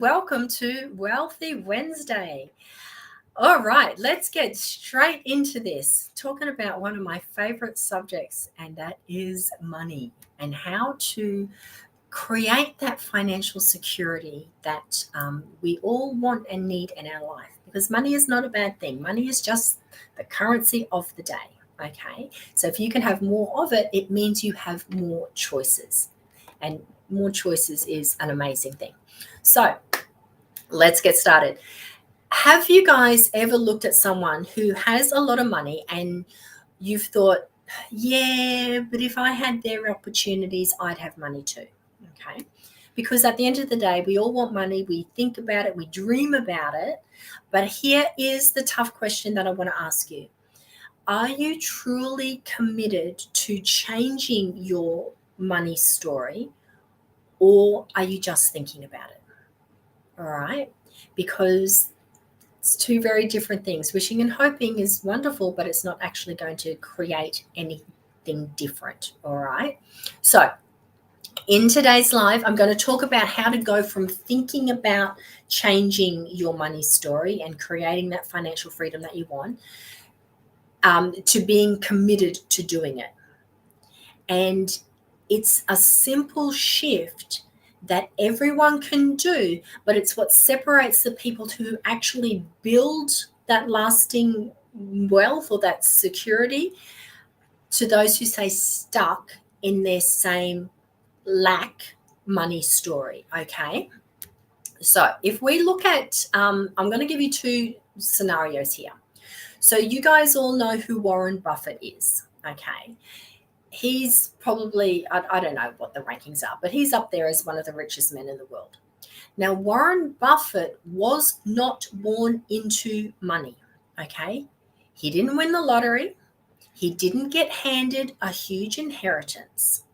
Welcome to Wealthy Wednesday. All right, let's get straight into this. Talking about one of my favorite subjects, and that is money and how to create that financial security that we all want and need in our life. Because money is not a bad thing, money is just the currency of the day. Okay, so if you can have more of it, it means you have more choices, and more choices is an amazing thing. So, let's get started. Have you guys ever looked at someone who has a lot of money and you've thought, yeah, but if I had their opportunities, I'd have money too? Okay. Because at the end of the day, we all want money. We think about it, we dream about it. But here is the tough question that I want to ask you. Are you truly committed to changing your money story, or are you just thinking about it? All right. Because it's two very different things. Wishing and hoping is wonderful, but it's not actually going to create anything different. All right. So, in today's live, I'm going to talk about how to go from thinking about changing your money story and creating that financial freedom that you want to being committed to doing it. And it's a simple shift that everyone can do, but it's what separates the people who actually build that lasting wealth or that security to those who stay stuck in their same lack money story. Okay. So if we look at, I'm going to give you two scenarios here. So you guys all know who Warren Buffett is. Okay. He's probably, I don't know what the rankings are, but he's up there as one of the richest men in the world. Now, Warren Buffett was not born into money, okay? He didn't win the lottery. He didn't get handed a huge inheritance.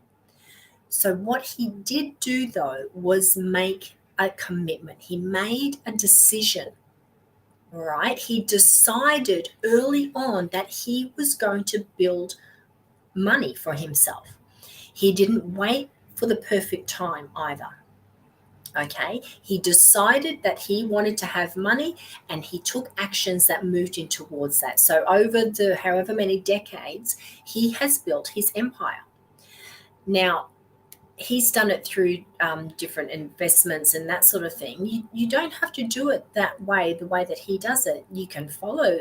So what he did do, though, was make a commitment. He made a decision, all right? He decided early on that he was going to build money for himself. He didn't wait for the perfect time either. Okay, he decided that he wanted to have money and he took actions that moved him towards that. So, over the however many decades, he has built his empire. Now, he's done it through different investments and that sort of thing. You don't have to do it that way, the way that he does it. You can follow,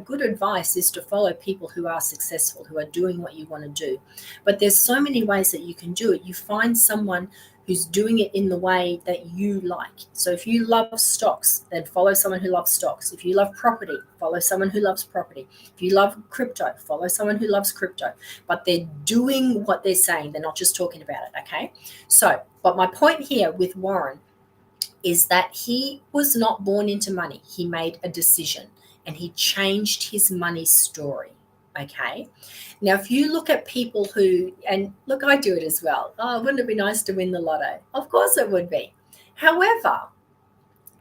good advice is to follow people who are successful, who are doing what you want to do. But there's so many ways that you can do it. You find someone who's doing it in the way that you like. So if you love stocks, then follow someone who loves stocks. If you love property, follow someone who loves property. If you love crypto, follow someone who loves crypto. But they're doing what they're saying. They're not just talking about it, okay? So, but my point here with Warren is that he was not born into money. He made a decision and he changed his money story. Okay. Now, if you look at people who, and look, I do it as well. Oh, wouldn't it be nice to win the lotto? Of course it would be. However,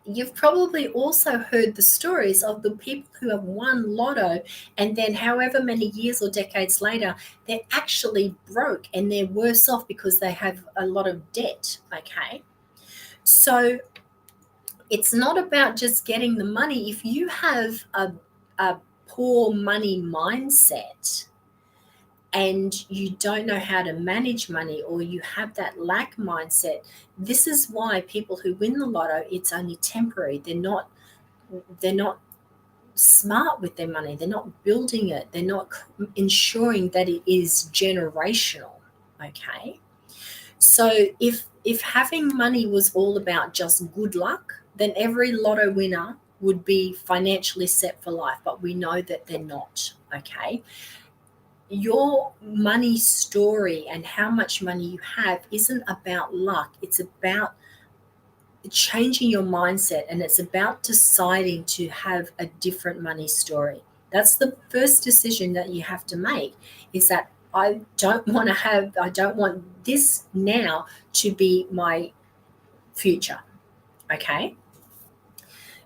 you've probably also heard the stories of the people who have won lotto and then however many years or decades later, they're actually broke and they're worse off because they have a lot of debt. Okay. So it's not about just getting the money. If you have a poor money mindset and you don't know how to manage money, or you have that lack mindset, this is why people who win the lotto, it's only temporary. They're not smart with their money. They're not building it. They're not ensuring that it is generational. Okay. So if having money was all about just good luck, then every lotto winner would be financially set for life, but we know that they're not. Okay. Your money story and how much money you have isn't about luck. It's about changing your mindset, and it's about deciding to have a different money story. That's the first decision that you have to make, is that I don't want this now to be my future. Okay?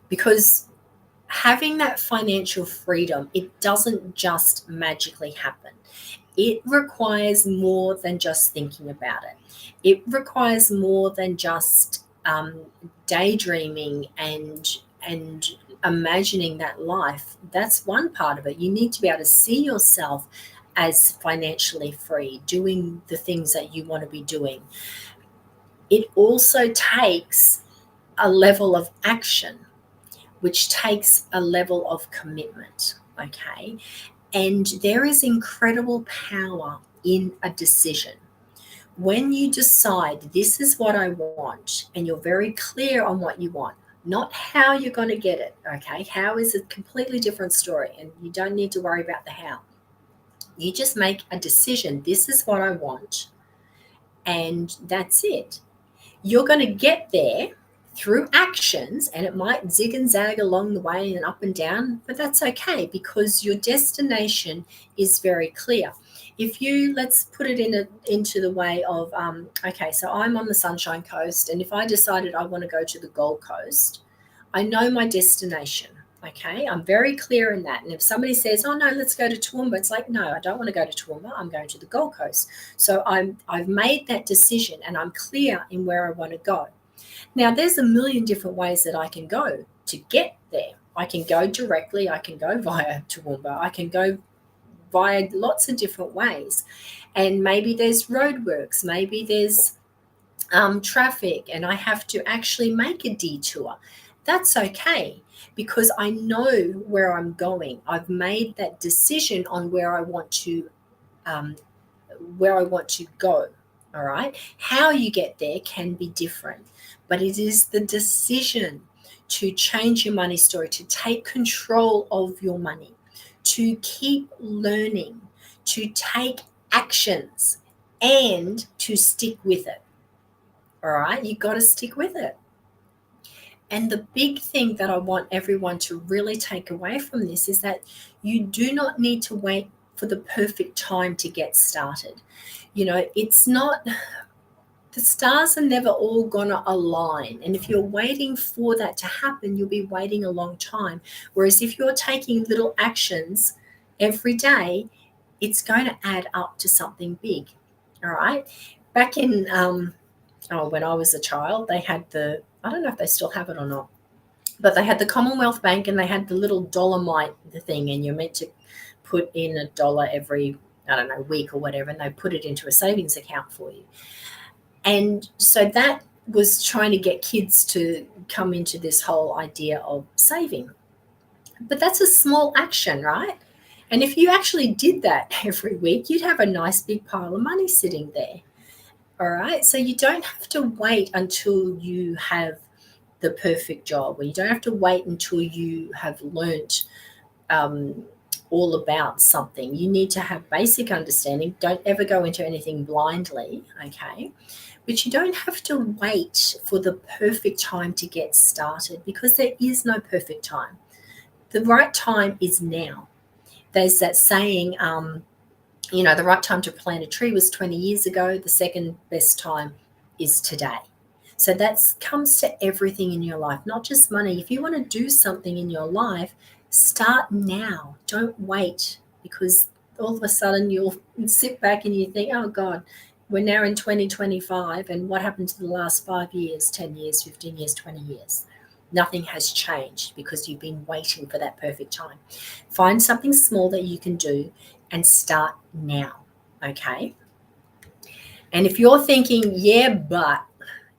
Because having that financial freedom, it doesn't just magically happen. It requires more than just thinking about it. It requires more than just daydreaming and imagining that life. That's one part of it. You need to be able to see yourself as financially free, doing the things that you want to be doing. It also takes a level of action, which takes a level of commitment. Okay. And there is incredible power in a decision. When you decide this is what I want, and you're very clear on what you want, not how you're going to get it, okay? How is a completely different story, and you don't need to worry about the how. You just make a decision. This is what I want, and that's it. You're going to get there through actions, and it might zig and zag along the way and up and down, but that's okay because your destination is very clear. If you, let's put it into the way of, okay, so I'm on the Sunshine Coast, and if I decided I want to go to the Gold Coast, I know my destination. Okay, I'm very clear in that. And if somebody says, "Oh no, let's go to Toowoomba," it's like, no, I don't want to go to Toowoomba. I'm going to the Gold Coast. So I've made that decision, and I'm clear in where I want to go. Now, there's a million different ways that I can go to get there. I can go directly. I can go via Toowoomba. I can go via lots of different ways. And maybe there's roadworks. Maybe there's traffic, and I have to actually make a detour. That's okay because I know where I'm going. I've made that decision on um, where I want to go. All right. How you get there can be different, but it is the decision to change your money story, to take control of your money, to keep learning, to take actions, and to stick with it. All right. You got to stick with it. And the big thing that I want everyone to really take away from this is that you do not need to wait for the perfect time to get started. It's not, the stars are never all going to align. And if you're waiting for that to happen, you'll be waiting a long time. Whereas if you're taking little actions every day, it's going to add up to something big. All right. Back in, when I was a child, they had I don't know if they still have it or not, but they had the Commonwealth Bank and they had the little dollar the thing, and you're meant to put in $1 every, I don't know, week or whatever, and they put it into a savings account for you. And so that was trying to get kids to come into this whole idea of saving. But that's a small action, right? And if you actually did that every week, you'd have a nice big pile of money sitting there. All right. So you don't have to wait until you have the perfect job, or you don't have to wait until you have learnt all about something. You need to have basic understanding. Don't ever go into anything blindly, okay? But you don't have to wait for the perfect time to get started because there is no perfect time. The right time is now. There's that saying, the right time to plant a tree was 20 years ago. The second best time is today. So that comes to everything in your life, not just money. If you want to do something in your life, start now. Don't wait, because all of a sudden you'll sit back and you think, oh God, we're now in 2025, and what happened to the last 5 years, 10 years, 15 years, 20 years? Nothing has changed because you've been waiting for that perfect time. Find something small that you can do and start now, okay? And if you're thinking, yeah, but,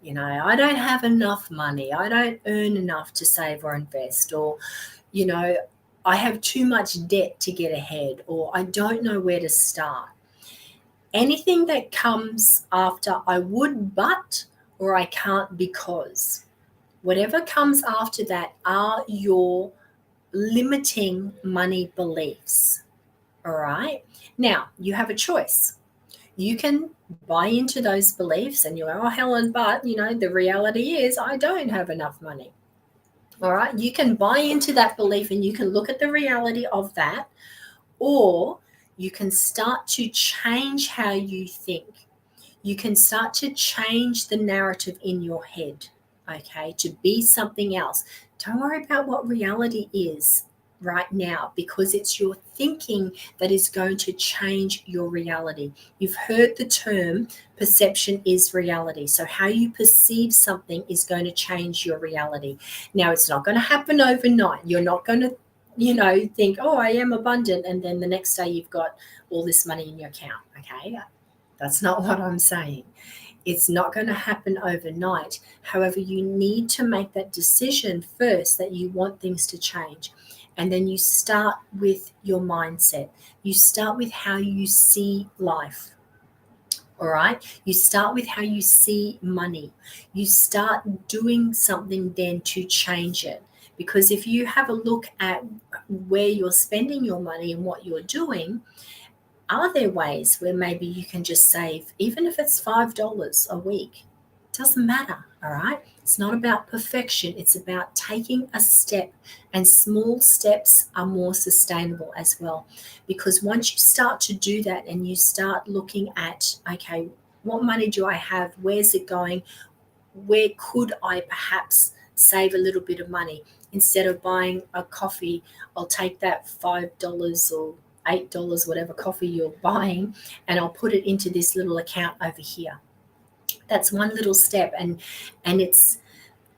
I don't have enough money, I don't earn enough to save or invest, or, I have too much debt to get ahead, or I don't know where to start. Anything that comes after I would, but, or I can't because, whatever comes after that are your limiting money beliefs. All right. Now, you have a choice. You can buy into those beliefs and you're, oh, Helen, but, the reality is I don't have enough money. All right. You can buy into that belief and you can look at the reality of that, or you can start to change how you think. You can start to change the narrative in your head, okay, to be something else. Don't worry about what reality is. right now, because it's your thinking that is going to change your reality. You've heard the term perception is reality. So how you perceive something is going to change your reality. Now, it's not going to happen overnight. You're not going to, think, oh, I am abundant, and then the next day you've got all this money in your account. Okay, that's not what I'm saying. It's not going to happen overnight. However, you need to make that decision first that you want things to change. And then you start with your mindset. You start with how you see life. All right. You start with how you see money. You start doing something then to change it. Because if you have a look at where you're spending your money and what you're doing, are there ways where maybe you can just save, even if it's $5 a week? It doesn't matter, all right? It's not about perfection. It's about taking a step, and small steps are more sustainable as well. Because once you start to do that and you start looking at, okay, what money do I have? Where's it going? Where could I perhaps save a little bit of money? Instead of buying a coffee, I'll take that $5 or $8, whatever coffee you're buying, and I'll put it into this little account over here. That's one little step, and it's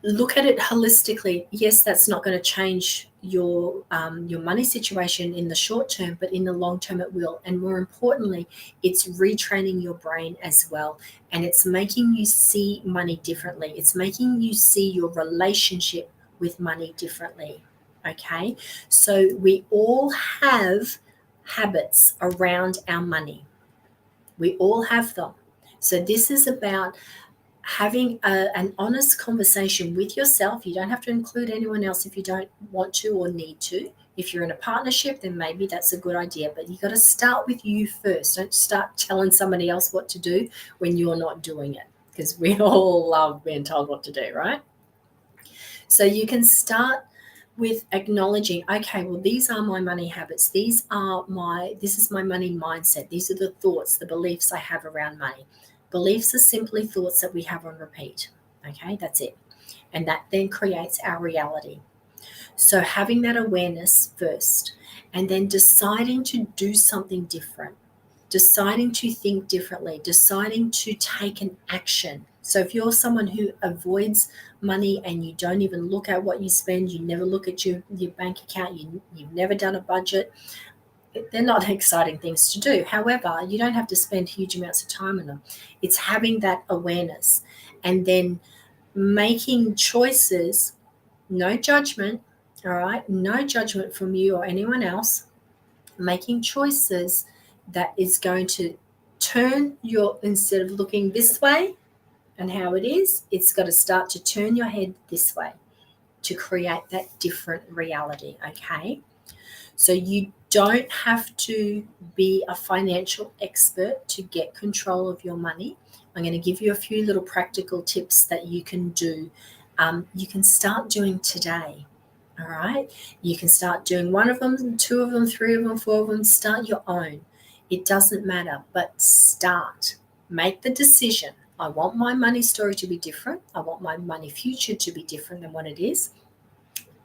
look at it holistically. Yes, that's not going to change your money situation in the short term, but in the long term it will. And more importantly, it's retraining your brain as well, and it's making you see money differently. It's making you see your relationship with money differently. Okay, so we all have habits around our money. We all have them. So this is about having an honest conversation with yourself. You don't have to include anyone else if you don't want to or need to. If you're in a partnership, then maybe that's a good idea. But you got to start with you first. Don't start telling somebody else what to do when you're not doing it, because we all love being told what to do, right? So you can start with acknowledging, okay, well, these are my money habits. This is my money mindset. These are the thoughts, the beliefs I have around money. Beliefs are simply thoughts that we have on repeat. Okay, that's it. And that then creates our reality. So having that awareness first, and then deciding to do something different, deciding to think differently, deciding to take an action. So if you're someone who avoids money and you don't even look at what you spend, you never look at your bank account, you've never done a budget, they're not exciting things to do. However, you don't have to spend huge amounts of time on them. It's having that awareness and then making choices, no judgment, all right? No judgment from you or anyone else. Making choices that is going to turn instead of looking this way and how it is, it's got to start to turn your head this way to create that different reality, okay? So you don't have to be a financial expert to get control of your money. I'm going to give you a few little practical tips that you can do. You can start doing today. All right. You can start doing one of them, two of them, three of them, four of them. Start your own. It doesn't matter, but start. Make the decision. I want my money story to be different. I want my money future to be different than what it is.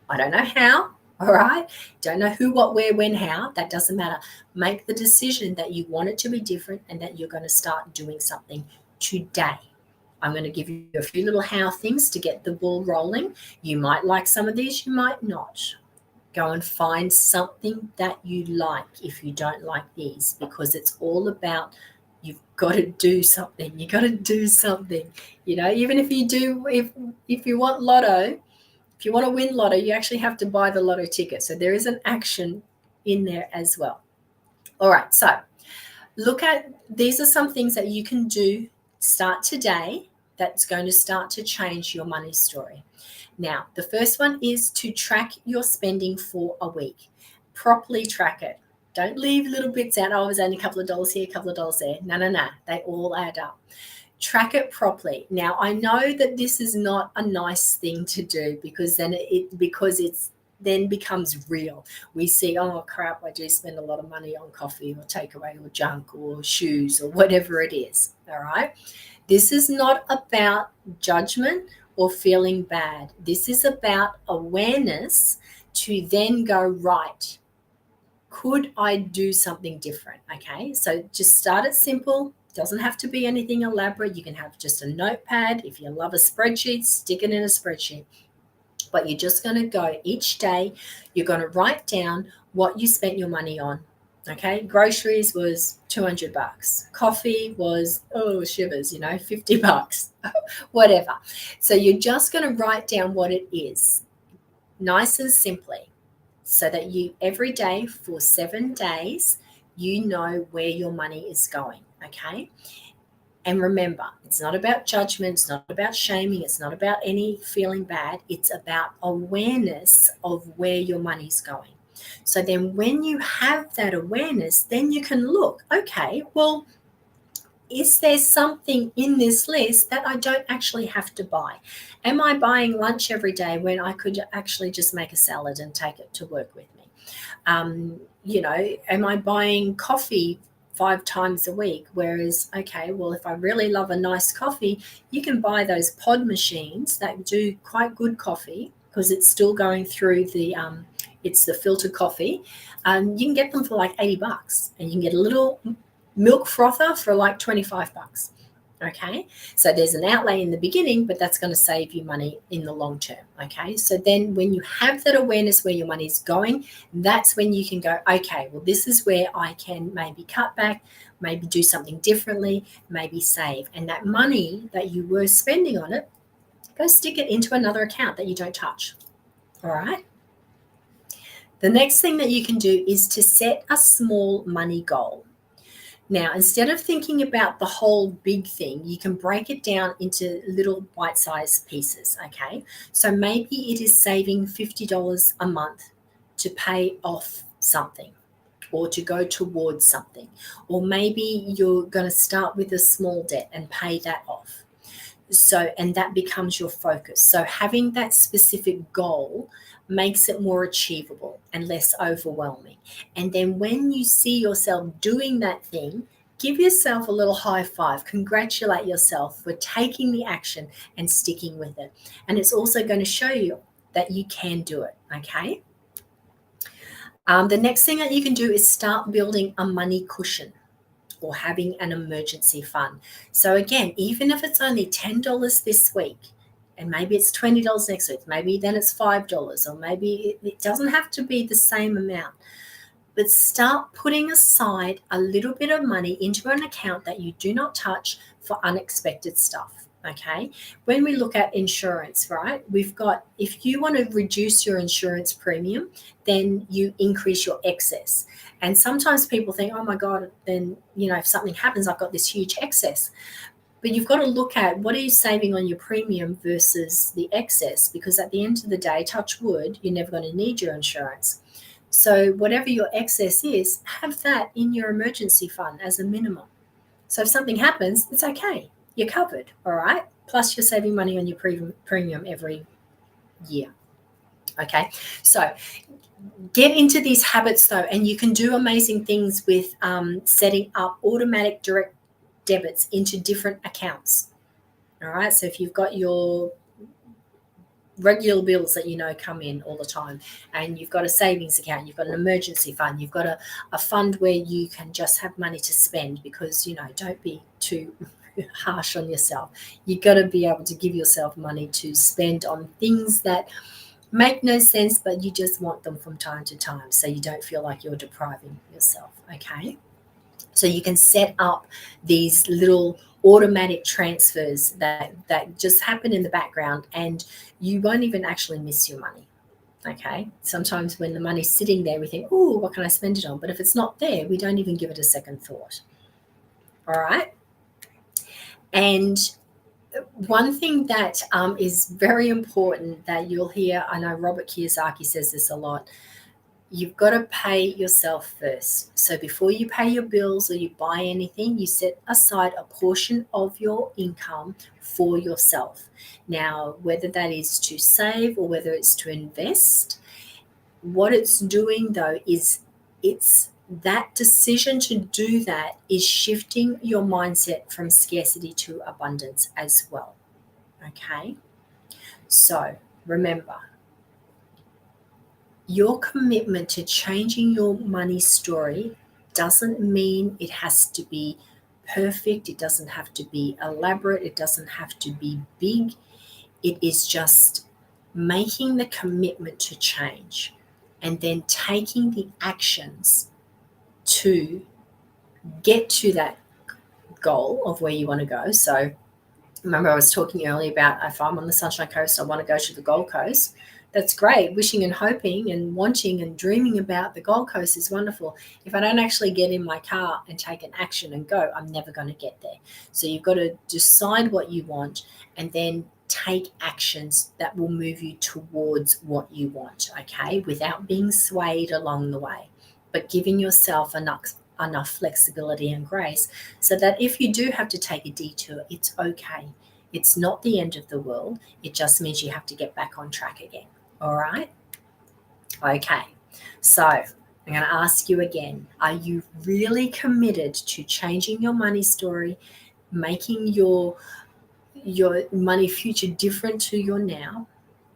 I don't know how. All right. Don't know who, what, where, when, how. That doesn't matter. Make the decision that you want it to be different and that you're going to start doing something today. I'm going to give you a few little how things to get the ball rolling. You might like some of these, you might not. Go and find something that you like if you don't like these, because it's all about you've got to do something. You got to do something. Even if you do, if you want lotto, if you want to win lotto, you actually have to buy the lotto ticket. So there is an action in there as well. All right. So these are some things that you can do, start today, that's going to start to change your money story. Now, the first one is to track your spending for a week. Properly track it. Don't leave little bits out. Oh, it was only a couple of dollars here, a couple of dollars there. No. They all add up. Track it properly. Now, I know that this is not a nice thing to do, because then it's then becomes real. We see, oh crap, I do spend a lot of money on coffee or takeaway or junk or shoes or whatever it is. All right. This is not about judgment or feeling bad. This is about awareness to then go, right, could I do something different? Okay, so just start it simple. Doesn't have to be anything elaborate. You can have just a notepad. If you love a spreadsheet, stick it in a spreadsheet. But you're just going to go each day, you're going to write down what you spent your money on. Okay, groceries was $200. Coffee was, oh, shivers, 50 bucks, whatever. So you're just going to write down what it is, nice and simply, so that you every day for 7 days, you know where your money is going. Okay. And remember, it's not about judgment, it's not about shaming, it's not about any feeling bad. It's about awareness of where your money's going. So then when you have that awareness, then you can look, okay, well, is there something in this list that I don't actually have to buy? Am I buying lunch every day when I could actually just make a salad and take it to work with me? Am I buying coffee 5 times a week? Whereas, okay, well, if I really love a nice coffee, you can buy those pod machines that do quite good coffee because it's still going through it's the filtered coffee. You can get them for like 80 bucks and you can get a little milk frother for like 25 bucks. Okay, so there's an outlay in the beginning, but that's going to save you money in the long term. Okay, so then when you have that awareness where your money is going, that's when you can go, okay, well, this is where I can maybe cut back, maybe do something differently, maybe save. And that money that you were spending on it, go stick it into another account that you don't touch. All right. The next thing that you can do is to set a small money goal. Now, instead of thinking about the whole big thing, you can break it down into little bite-sized pieces, okay? So maybe it is saving $50 a month to pay off something or to go towards something. Or maybe you're going to start with a small debt and pay that off. And that becomes your focus. So having that specific goal makes it more achievable and less overwhelming. And then when you see yourself doing that thing, give yourself a little high five, congratulate yourself for taking the action and sticking with it. And it's also going to show you that you can do it. Okay. The next thing that you can do is start building a money cushion or having an emergency fund. So again, even if it's only $10 this week, and maybe it's $20 next week, maybe then it's $5, or maybe it doesn't have to be the same amount. But start putting aside a little bit of money into an account that you do not touch for unexpected stuff. Okay. When we look at insurance, right, we've got, if you want to reduce your insurance premium, then you increase your excess. And sometimes people think, oh my God, then, if something happens, I've got this huge excess. But you've got to look at what are you saving on your premium versus the excess, because at the end of the day, touch wood, you're never going to need your insurance. So whatever your excess is, have that in your emergency fund as a minimum. So if something happens, it's okay. You're covered, all right? Plus you're saving money on your premium every year. Okay, so get into these habits though, and you can do amazing things with setting up automatic direct debits into different accounts. All right, so if you've got your regular bills that come in all the time, and you've got a savings account, you've got an emergency fund, you've got a fund where you can just have money to spend, because don't be too harsh on yourself. You've got to be able to give yourself money to spend on things that make no sense, but you just want them from time to time, so you don't feel like you're depriving yourself. Okay, so you can set up these little automatic transfers that just happen in the background, and you won't even actually miss your money. Okay, sometimes when the money's sitting there, we think, oh, what can I spend it on? But if it's not there, we don't even give it a second thought. All right. And one thing that is very important that you'll hear, I know Robert Kiyosaki says this a lot, you've got to pay yourself first. So before you pay your bills or you buy anything, you set aside a portion of your income for yourself. Now, whether that is to save or whether it's to invest, what it's doing though is it's that decision to do that is shifting your mindset from scarcity to abundance as well. Okay. So remember, your commitment to changing your money story doesn't mean it has to be perfect. It doesn't have to be elaborate. It doesn't have to be big. It is just making the commitment to change and then taking the actions to get to that goal of where you want to go. So remember, I was talking earlier about if I'm on the Sunshine Coast, I want to go to the Gold Coast. That's great. Wishing and hoping and wanting and dreaming about the Gold Coast is wonderful. If I don't actually get in my car and take an action and go, I'm never going to get there. So you've got to decide what you want and then take actions that will move you towards what you want, okay, without being swayed along the way, but giving yourself enough flexibility and grace so that if you do have to take a detour, it's okay. It's not the end of the world. It just means you have to get back on track again. All right? Okay. So I'm going to ask you again, are you really committed to changing your money story, making your money future different to your now,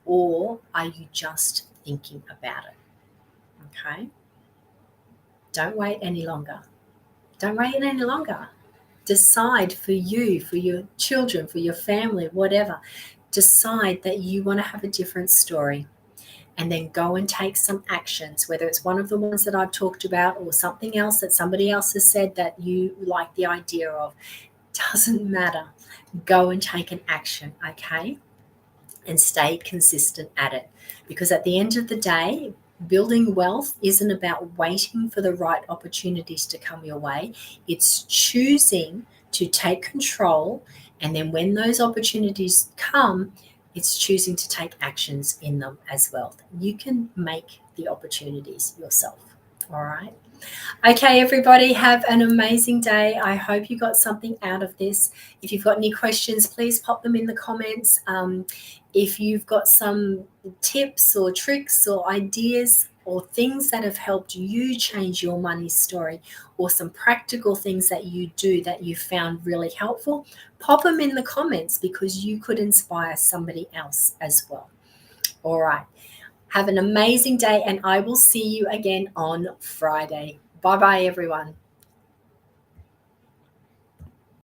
or are you just thinking about it? Okay? Don't wait any longer. Don't wait any longer. Decide for you, for your children, for your family, whatever. Decide that you want to have a different story and then go and take some actions, whether it's one of the ones that I've talked about or something else that somebody else has said that you like the idea of. Doesn't matter. Go and take an action, okay? And stay consistent at it. Because at the end of the day, building wealth isn't about waiting for the right opportunities to come your way. It's choosing to take control. And then when those opportunities come, it's choosing to take actions in them as well. You can make the opportunities yourself. All right. Okay, everybody, have an amazing day. I hope you got something out of this. If you've got any questions, please pop them in the comments. If you've got some tips or tricks or ideas or things that have helped you change your money story or some practical things that you do that you found really helpful, pop them in the comments because you could inspire somebody else as well. All right. Have an amazing day, and I will see you again on Friday. Bye-bye, everyone.